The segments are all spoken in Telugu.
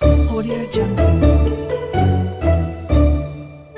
Audio Jungle.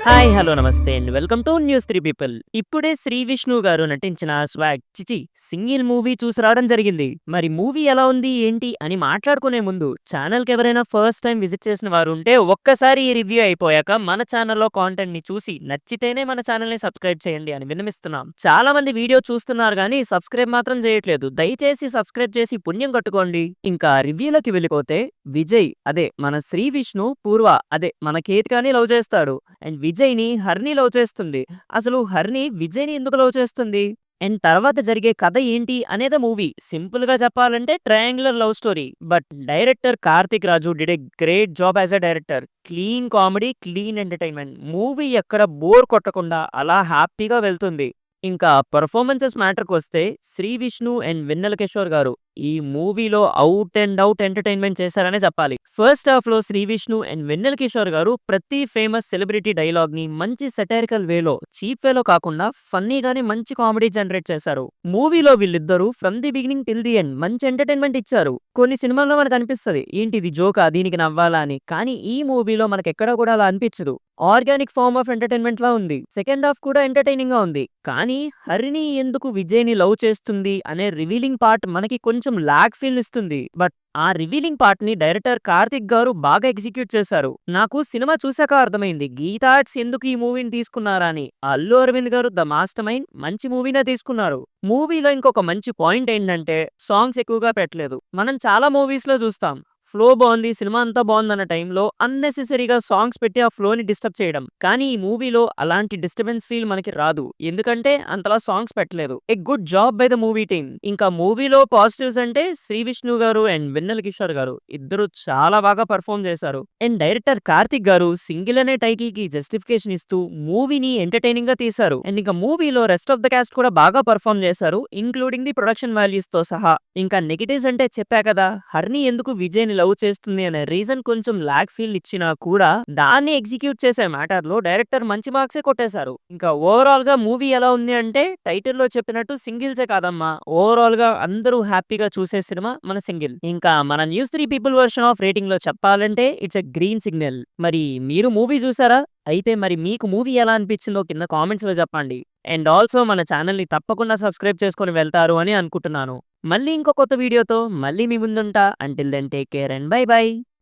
హాయ్ హలో నమస్తే and welcome to news three people. ఇప్పుడే శ్రీ విష్ణు గారు నటించిన స్వాగ్ చిచి సింగిల్ మూవీ చూసి రావడం జరిగింది. మరి మూవీ ఎలా ఉంది ఏంటి అని మాట్లాడుకునే ముందు ఛానల్కి ఎవరైనా ఫస్ట్ టైం విజిట్ చేసిన వారు ఉంటే ఒక్కసారి ఈ రివ్యూ అయిపోయాక మన ఛానల్లో కాంటెంట్ ని చూసి నచ్చితేనే మన ఛానల్ ని సబ్స్క్రైబ్ చేయండి అని విన్నవిస్తున్నాం. చాలా మంది వీడియో చూస్తున్నారు కానీ సబ్స్క్రైబ్ మాత్రం చేయట్లేదు. దయచేసి సబ్స్క్రైబ్ చేసి పుణ్యం కట్టుకోండి. ఇంకా రివ్యూలోకి వెళ్ళిపోతే విజయ్ అదే మన శ్రీ విష్ణు పూర్వ అదే మన కేతికాని లవ్ చేస్తాడు అండ్ విజయ్‌ని హరిణి లవ్ చేస్తుంది. అసలు హరిణి విజయ్‌ని ఎందుకు లవ్ చేస్తుంది? అండ్ తర్వాత జరిగే కథ ఏంటి అనేదే మూవీ. సింపుల్‌గా చెప్పాలంటే triangular love story. But director Karthik Raju did a great job as a director. Clean comedy, clean entertainment. Movie ఎక్కడ బోర్ కొట్టకుండా అలా హ్యాపీగా వెళ్తుంది. ఇంకా పెర్ఫార్మన్సెస్ మ్యాటర్‌కొస్తే శ్రీ విష్ణు అండ్ వెన్నెల కిషోర్ గారు ఈ మూవీలో ఔట్ అండ్ ఔట్ ఎంటర్‌టైన్‌మెంట్ చేశారనే చెప్పాలి. ఫస్ట్ హాఫ్‌లో శ్రీ విష్ణు అండ్ వెన్నెల కిషోర్ గారు ప్రతి ఫేమస్ సెలబ్రిటీ డైలాగ్‌ని మంచి సెటైరికల్ వేలో, చీప్ వేలో కాకుండా ఫన్నీగానే మంచి కామెడీ జనరేట్ చేశారు. మూవీలో వీళ్ళిద్దరూ from the beginning till the end మంచి ఎంటర్‌టైన్‌మెంట్ ఇచ్చారు. కొన్ని సినిమాల్లో మనకు అనిపిస్తది ఏంటి ఇది జోకా దీనికి నవ్వాలా అని. కానీ ఈ మూవీలో మనకెక్కడా కూడా అలా అనిపించదు. ఆర్గానిక్ ఫార్మ్ ఆఫ్ ఎంటర్‌టైన్‌మెంట్ లా ఉంది. సెకండ్ హాఫ్ కూడా ఎంటర్‌టైనింగ్‌గా ఉంది. కానీ హరిణి ఎందుకు విజయ్‌ని లవ్ చేస్తుంది అనే రివీలింగ్ పార్ట్ మనకి కొంచెం లాగ్ ఫీల్ ఇస్తుంది. బట్ ఆ రివీలింగ్ పార్ట్ ని డైరెక్టర్ కార్తిక్ గారు బాగా ఎగ్జిక్యూట్ చేశారు. నాకు సినిమా చూశాక అర్థమైంది గీతా ఆర్ట్స్ ఎందుకు ఈ మూవీని తీసుకున్నారా అని. అల్లు అరవింద్ గారు ద మాస్టర్ మైండ్ మంచి మూవీనే తీసుకున్నారు. మూవీలో ఇంకొక మంచి పాయింట్ ఏంటంటే సాంగ్స్ ఎక్కువగా పెట్టలేదు. మనం చాలా మూవీస్ లో చూస్తాం ఫ్లో బాగుంది సినిమా అంతా బాగుందన్న టైంలో అన్నెసెసరీగా సాంగ్స్ పెట్టి ఆ ఫ్లోని డిస్టర్బ్ చేయడం. కానీ ఈ మూవీలో అలాంటి డిస్టర్బెన్స్ ఫీల్ మనకి రాదు. ఎందుకంటే అంతలా సాంగ్స్ పెట్టలేదు. A good job by the movie team. ఇంకా మూవీలో పాజిటివ్స్ అంటే శ్రీ విష్ణు గారు అండ్ వెన్నెల కిషోర్ గారు ఇద్దరు చాలా బాగా పర్ఫామ్ చేశారు. అండ్ డైరెక్టర్ కార్తిక్ గారు సింగిల్ అనే టైటిల్ కి జస్టిఫికేషన్ ఇస్తూ మూవీని ఎంటర్టైనింగ్ గా తీశారు. అండ్ ఇంకా మూవీలో రెస్ట్ ఆఫ్ ద కాస్ట్ కూడా బాగా పర్ఫామ్ చేశారు ఇంక్లూడింగ్ ది ప్రొడక్షన్ వాల్యూస్ తో సహా. ఇంకా నెగిటివ్స్ అంటే చెప్పా కదా హర్ని ఎందుకు విజయ్ని లవ్ చేస్తుంది అనే రీజన్ కొంచెం లాగ్ ఫీల్ ఇచ్చినా కూడా దాన్ని ఎగ్జిక్యూట్ చేసే మ్యాటర్ లో డైరెక్టర్ మంచి మార్క్సే కొట్టేశారు. ఇంకా ఓవరాల్ గా మూవీ ఎలా ఉంది అంటే టైటిల్ లో చెప్పినట్టు సింగిల్సే కాదమ్మా ఓవరాల్ గా అందరూ హ్యాపీగా చూసే సినిమా మన సింగిల్. ఇంకా మన news three people version of rating లో చెప్పాలంటే ఇట్స్ ఎ గ్రీన్ సిగ్నల్. మరి మీరు మూవీ చూసారా? అయితే మరి మీకు మూవీ ఎలా అనిపించిందో కింద కామెంట్స్ లో చెప్పండి. అండ్ ఆల్సో మన ఛానల్ ని తప్పకుండా సబ్స్క్రైబ్ చేసుకొని వెళ్తారు అని అనుకుంటున్నాను. మళ్ళీ ఇంకో కొత్త వీడియోతో మళ్ళీ మీ ముందుంటా. Until then take care and bye by.